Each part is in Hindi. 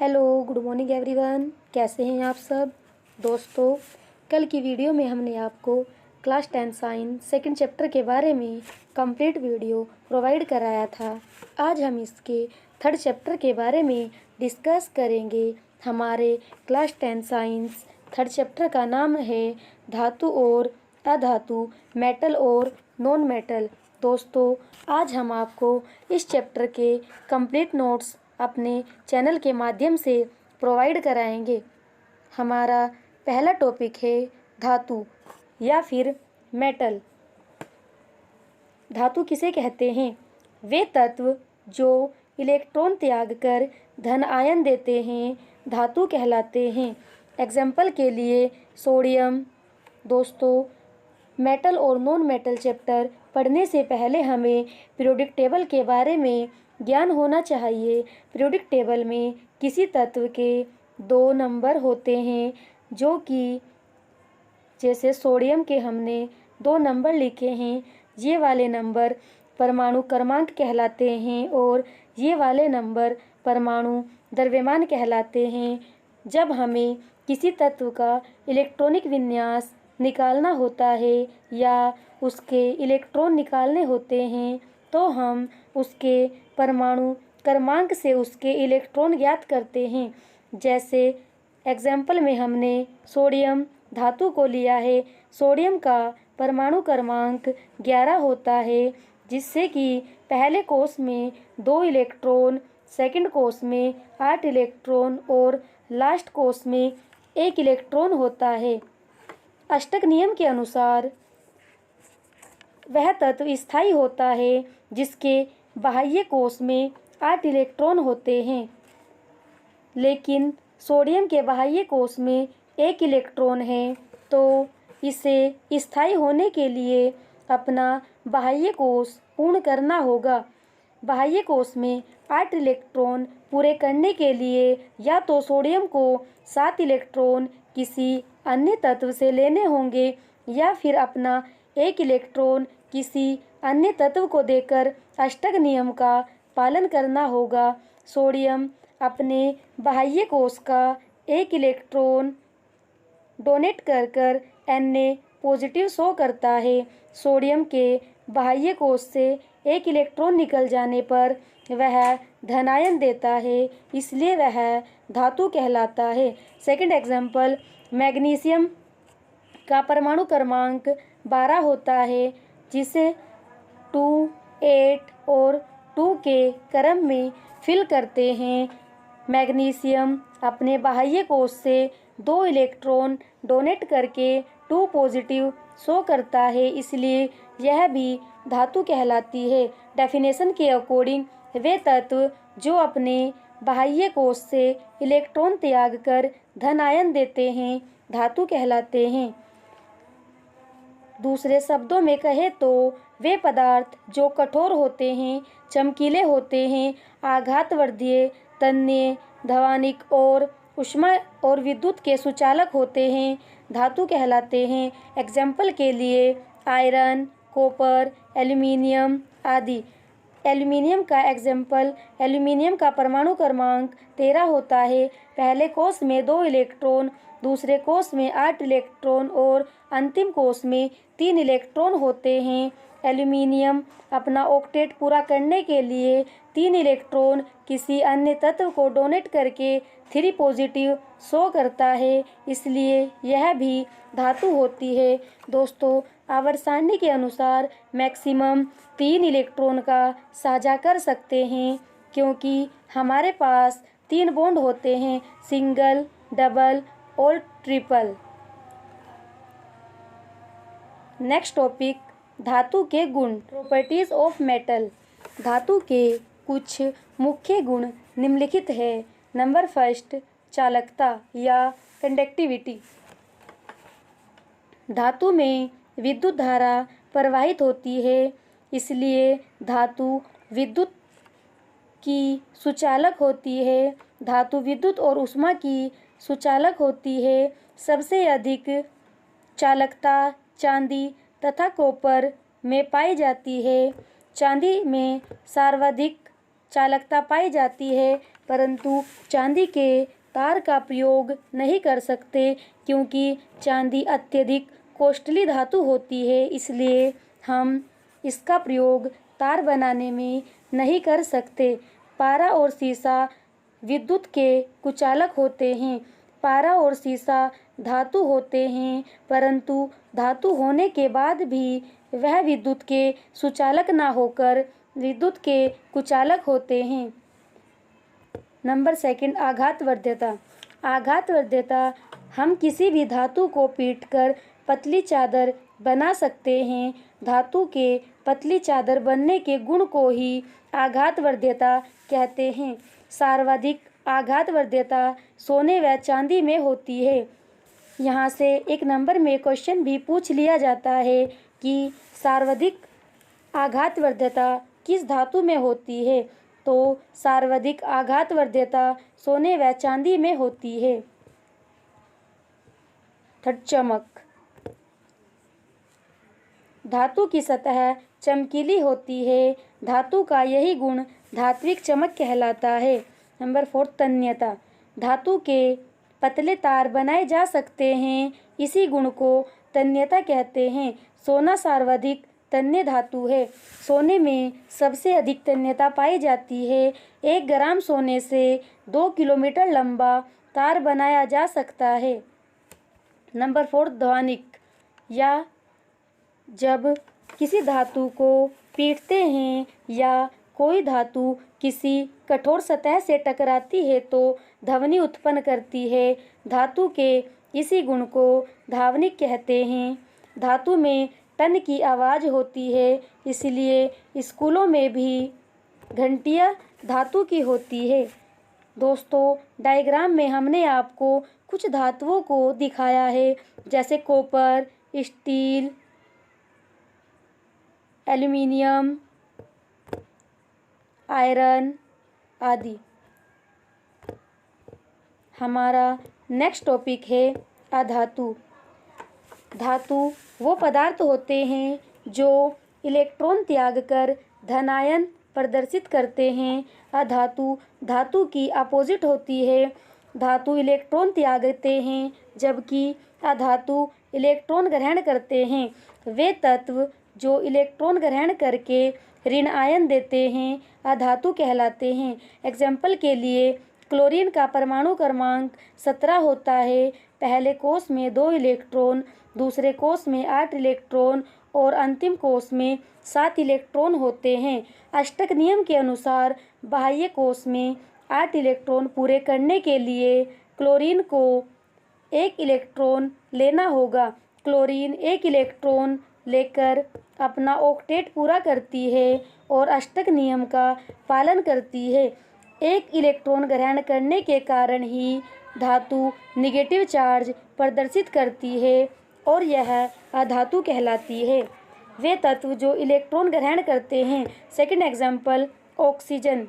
Hello, good morning everyone. कैसे हैं आप सब दोस्तों। कल की वीडियो में हमने आपको क्लास 10 साइंस सेकंड चैप्टर के बारे में कंप्लीट वीडियो प्रोवाइड कराया था। आज हम इसके थर्ड चैप्टर के बारे में डिस्कस करेंगे। हमारे क्लास 10 साइंस थर्ड चैप्टर का नाम है धातु और अधातु, मेटल और नॉन मेटल। दोस्तों, आज हम आपको इस चैप्टर के कंप्लीट नोट्स अपने चैनल के माध्यम से प्रोवाइड कराएंगे। हमारा पहला टॉपिक है धातु या फिर मेटल। धातु किसे कहते हैं? वे तत्व जो इलेक्ट्रॉन त्याग कर धन आयन देते हैं धातु कहलाते हैं। एग्जाम्पल के लिए सोडियम। दोस्तों, मेटल और नॉन मेटल चैप्टर पढ़ने से पहले हमें पीरियोडिक टेबल के बारे में ज्ञान होना चाहिए। पीरियोडिक टेबल में किसी तत्व के 2 नंबर होते हैं, जो कि जैसे सोडियम के हमने 2 नंबर लिखे हैं। ये वाले नंबर परमाणु क्रमांक कहलाते हैं और ये वाले नंबर परमाणु द्रव्यमान कहलाते हैं। जब हमें किसी तत्व का इलेक्ट्रॉनिक विन्यास निकालना होता है या उसके इलेक्ट्रॉन निकालने होते हैं तो हम उसके परमाणु क्रमांक से उसके इलेक्ट्रॉन ज्ञात करते हैं। जैसे एग्जाम्पल में हमने सोडियम धातु को लिया है। सोडियम का परमाणु क्रमांक 11 होता है, जिससे कि पहले कोष में 2 इलेक्ट्रॉन, सेकंड कोष में 8 इलेक्ट्रॉन और लास्ट कोष में 1 इलेक्ट्रॉन होता है। अष्टक नियम के अनुसार वह तत्व स्थायी होता है जिसके बाह्य कोष में 8 इलेक्ट्रॉन होते हैं, लेकिन सोडियम के बाह्य कोष में 1 इलेक्ट्रॉन है, तो इसे स्थायी होने के लिए अपना बाह्य कोष पूर्ण करना होगा। बाह्य कोष में 8 इलेक्ट्रॉन पूरे करने के लिए या तो सोडियम को 7 इलेक्ट्रॉन किसी अन्य तत्व से लेने होंगे या फिर अपना 1 इलेक्ट्रॉन किसी अन्य तत्व को देकर अष्टक नियम का पालन करना होगा। सोडियम अपने बाह्य कोष का 1 इलेक्ट्रॉन डोनेट कर Na पॉजिटिव शो करता है। सोडियम के बाह्य कोष से 1 इलेक्ट्रॉन निकल जाने पर वह धनायन देता है, इसलिए वह धातु कहलाता है। सेकंड एग्जाम्पल, मैग्नीशियम का परमाणु क्रमांक 12 होता है, जिसे 2, 8 और 2 के क्रम में फिल करते हैं। मैग्नीशियम अपने बाह्य कोष से 2 इलेक्ट्रॉन डोनेट करके 2 पॉजिटिव शो करता है, इसलिए यह भी धातु कहलाती है। डेफिनेशन के अकॉर्डिंग वे तत्व जो अपने बाह्य कोष से इलेक्ट्रॉन त्याग कर धन आयन देते हैं धातु कहलाते हैं। दूसरे शब्दों में कहे तो वे पदार्थ जो कठोर होते हैं, चमकीले होते हैं, आघातवर्धीय, तन्य, ध्वनिक और ऊष्मा और विद्युत के सुचालक होते हैं धातु कहलाते हैं। एग्जाम्पल के लिए आयरन, कॉपर, एल्यूमिनियम आदि। एल्यूमिनियम का एग्जाम्पल, एल्यूमिनियम का परमाणु क्रमांक 13 होता है। पहले कोष में 2 इलेक्ट्रॉन, दूसरे कोष में 8 इलेक्ट्रॉन और अंतिम कोष में 3 इलेक्ट्रॉन होते हैं। एल्यूमिनियम अपना ऑक्टेट पूरा करने के लिए 3 इलेक्ट्रॉन किसी अन्य तत्व को डोनेट करके 3 पॉजिटिव शो करता है, इसलिए यह भी धातु होती है। दोस्तों, आवर्त सारणी के अनुसार मैक्सिमम 3 इलेक्ट्रॉन का साझा कर सकते हैं, क्योंकि हमारे पास 3 बॉन्ड होते हैं, सिंगल, डबल और ट्रिपल। नेक्स्ट टॉपिक, धातु के गुण, प्रॉपर्टीज ऑफ मेटल। धातु के कुछ मुख्य गुण निम्नलिखित है। नंबर फर्स्ट, चालकता या कंडक्टिविटी। धातु में विद्युत धारा प्रवाहित होती है, इसलिए धातु विद्युत की सुचालक होती है। धातु विद्युत और ऊष्मा की सुचालक होती है। सबसे अधिक चालकता चांदी तथा कॉपर में पाई जाती है। चांदी में सर्वाधिक चालकता पाई जाती है, परंतु चांदी के तार का प्रयोग नहीं कर सकते, क्योंकि चांदी अत्यधिक कॉस्टली धातु होती है, इसलिए हम इसका प्रयोग तार बनाने में नहीं कर सकते। पारा और सीसा विद्युत के कुचालक होते हैं। पारा और सीसा धातु होते हैं, परंतु धातु होने के बाद भी वह विद्युत के सुचालक ना होकर विद्युत के कुचालक होते हैं। नंबर 2, आघातवर्ध्यता। आघातवर्ध्यता, हम किसी भी धातु को पीटकर पतली चादर बना सकते हैं। धातु के पतली चादर बनने के गुण को ही आघातवर्ध्यता कहते हैं। सर्वाधिक आघातवर्ध्यता सोने व चांदी में होती है। यहाँ से एक नंबर में क्वेश्चन भी पूछ लिया जाता है कि सर्वाधिक आघातवर्ध्यता किस धातु में होती है, तो सर्वाधिक आघातवर्ध्यता सोने व चांदी में होती है। चमक। धातु की सतह चमकीली होती है। धातु का यही गुण धात्विक चमक कहलाता है। नंबर 4, तन्यता। धातु के पतले तार बनाए जा सकते हैं, इसी गुण को तन्यता कहते हैं। सोना सर्वाधिक तन्य धातु है। सोने में सबसे अधिक तन्यता पाई जाती है। 1 ग्राम सोने से 2 किलोमीटर लंबा तार बनाया जा सकता है। नंबर 4, ध्वनिक। या जब किसी धातु को पीटते हैं या कोई धातु किसी कठोर सतह से टकराती है तो ध्वनि उत्पन्न करती है। धातु के इसी गुण को ध्वनिक कहते हैं। धातु में टन की आवाज़ होती है, इसलिए स्कूलों में भी घंटियाँ धातु की होती है। दोस्तों, डायग्राम में हमने आपको कुछ धातुओं को दिखाया है, जैसे कॉपर, स्टील, एल्युमिनियम, आयरन आदि। हमारा नेक्स्ट टॉपिक है अधातु। धातु वो पदार्थ होते हैं जो इलेक्ट्रॉन त्याग कर धनायन प्रदर्शित करते हैं। अधातु धातु की अपोजिट होती है। धातु इलेक्ट्रॉन त्यागते हैं, जबकि अधातु इलेक्ट्रॉन ग्रहण करते हैं। वे तत्व जो इलेक्ट्रॉन ग्रहण करके ऋण आयन देते हैं अधातु कहलाते हैं। एग्जाम्पल के लिए क्लोरीन का परमाणु क्रमांक 17 होता है। पहले कोष में 2 इलेक्ट्रॉन, दूसरे कोष में 8 इलेक्ट्रॉन और अंतिम कोष में 7 इलेक्ट्रॉन होते हैं। अष्टक नियम के अनुसार बाह्य कोष में 8 इलेक्ट्रॉन पूरे करने के लिए क्लोरीन को 1 इलेक्ट्रॉन लेना होगा। क्लोरीन 1 इलेक्ट्रॉन लेकर अपना ऑक्टेट पूरा करती है और अष्टक नियम का पालन करती है। 1 इलेक्ट्रॉन ग्रहण करने के कारण ही धातु निगेटिव चार्ज प्रदर्शित करती है और यह अधातु कहलाती है। वे तत्व जो इलेक्ट्रॉन ग्रहण करते हैं। Second example, oxygen.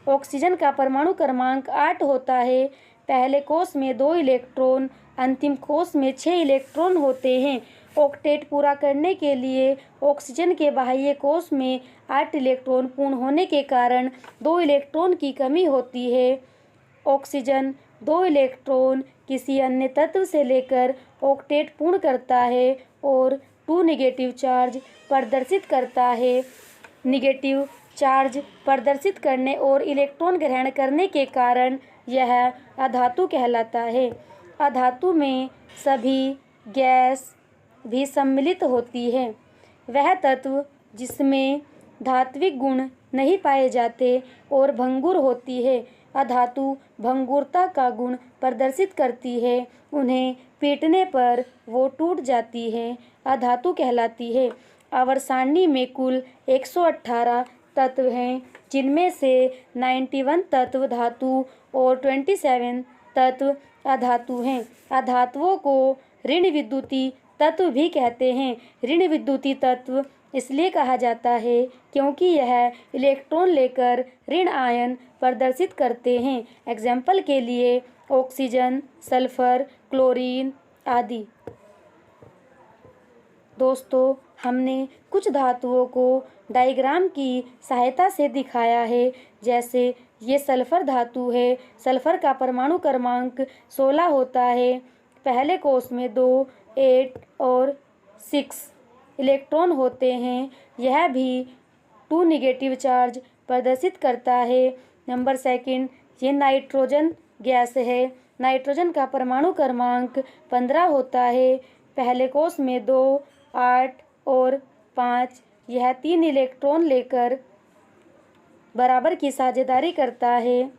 ऑक्सीजन का परमाणु क्रमांक 8 होता है। पहले कोष में 2 इलेक्ट्रॉन, अंतिम कोष में 6 इलेक्ट्रॉन होते हैं। ऑक्टेट पूरा करने के लिए ऑक्सीजन के बाह्य कोष में 8 इलेक्ट्रॉन पूर्ण होने के कारण 2 इलेक्ट्रॉन की कमी होती है। ऑक्सीजन 2 इलेक्ट्रॉन किसी अन्य तत्व से लेकर ऑक्टेट पूर्ण करता है और 2 निगेटिव चार्ज प्रदर्शित करता है। निगेटिव चार्ज प्रदर्शित करने और इलेक्ट्रॉन ग्रहण करने के कारण यह अधातु कहलाता है। अधातु में सभी गैस भी सम्मिलित होती है। वह तत्व जिसमें धात्विक गुण नहीं पाए जाते और भंगुर होती है। अधातु भंगुरता का गुण प्रदर्शित करती है। उन्हें पीटने पर वो टूट जाती है, अधातु कहलाती है। आवर्त सारणी में कुल 118 तत्व हैं, जिनमें से 91 तत्व धातु और 27 तत्व अधातु हैं। अधातुओं को ऋण विद्युतीय तत्व भी कहते हैं। ऋण विद्युतीय तत्व इसलिए कहा जाता है क्योंकि यह इलेक्ट्रॉन लेकर ऋण आयन प्रदर्शित करते हैं। एग्जाम्पल के लिए ऑक्सीजन, सल्फर, क्लोरीन आदि। दोस्तों, हमने कुछ धातुओं को डायग्राम की सहायता से दिखाया है, जैसे ये सल्फर धातु है। सल्फर का परमाणु क्रमांक 16 होता है। पहले कोष में 2, 8 और 6 इलेक्ट्रॉन होते हैं। यह भी 2 निगेटिव चार्ज प्रदर्शित करता है। नंबर सेकंड, ये नाइट्रोजन गैस है। नाइट्रोजन का परमाणु क्रमांक 15 होता है। पहले कोष में 2, 8 और 5। यह 3 इलेक्ट्रॉन लेकर बराबर की साझेदारी करता है।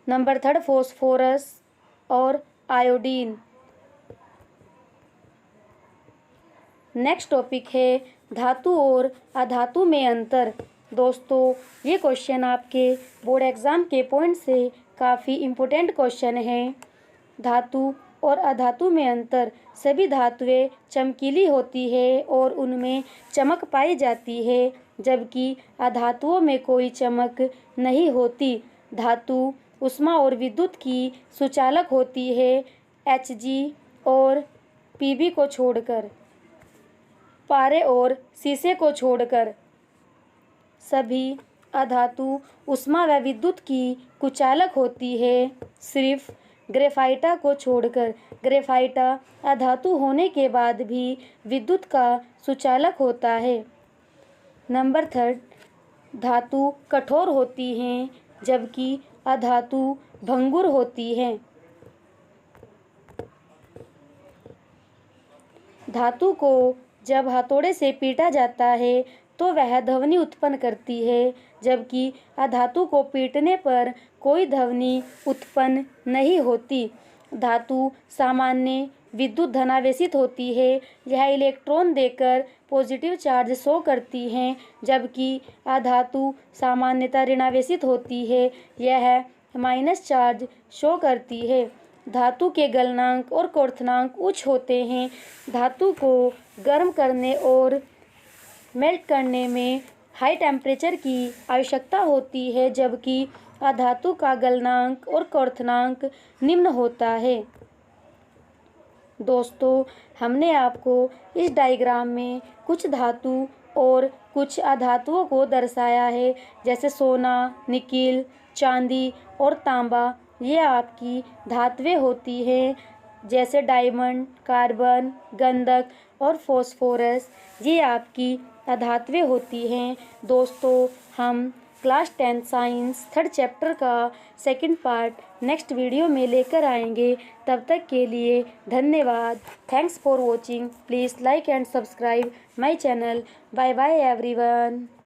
नंबर थर्ड, फॉस्फोरस और आयोडीन। नेक्स्ट टॉपिक है धातु और अधातु में अंतर। दोस्तों, ये क्वेश्चन आपके बोर्ड एग्ज़ाम के पॉइंट से काफ़ी इम्पोर्टेंट क्वेश्चन है। धातु और अधातु में अंतर। सभी धातुएं चमकीली होती है और उनमें चमक पाई जाती है, जबकि अधातुओं में कोई चमक नहीं होती। धातु ऊष्मा और विद्युत की सुचालक होती है। Hg और Pb को छोड़कर, पारे और शीशे को छोड़कर सभी अधातु ऊष्मा व विद्युत की कुचालक होती है। सिर्फ ग्रेफाइटा को छोड़कर। ग्रेफाइटा अधातु होने के बाद भी विद्युत का सुचालक होता है। नंबर थर्ड, धातु कठोर होती हैं जबकि अधातु भंगुर होती हैं। धातु को जब हथौड़े से पीटा जाता है तो वह ध्वनि उत्पन्न करती है, जबकि अधातु को पीटने पर कोई ध्वनि उत्पन्न नहीं होती। धातु सामान्य विद्युत धनावेशित होती है। यह इलेक्ट्रॉन देकर पॉजिटिव चार्ज शो करती हैं, जबकि अधातु सामान्यतः ऋणावेशित होती है। यह माइनस चार्ज शो करती है। धातु के गलनांक और क्वथनांक उच्च होते हैं। धातु को गर्म करने और मेल्ट करने में हाई टेम्परेचर की आवश्यकता होती है, जबकि अधातु का गलनांक और क्वथनांक निम्न होता है। दोस्तों, हमने आपको इस डायग्राम में कुछ धातु और कुछ अधातुओं को दर्शाया है, जैसे सोना, निकिल, चांदी और तांबा। ये आपकी धातुएं होती हैं, जैसे डायमंड, कार्बन, गंधक और फॉस्फोरस। ये आपकी अधातुएं होती हैं। दोस्तों, हम क्लास 10 साइंस 3rd चैप्टर का सेकंड पार्ट नेक्स्ट वीडियो में लेकर आएंगे। तब तक के लिए धन्यवाद। Thanks for watching. Please like and subscribe my channel. Bye bye everyone.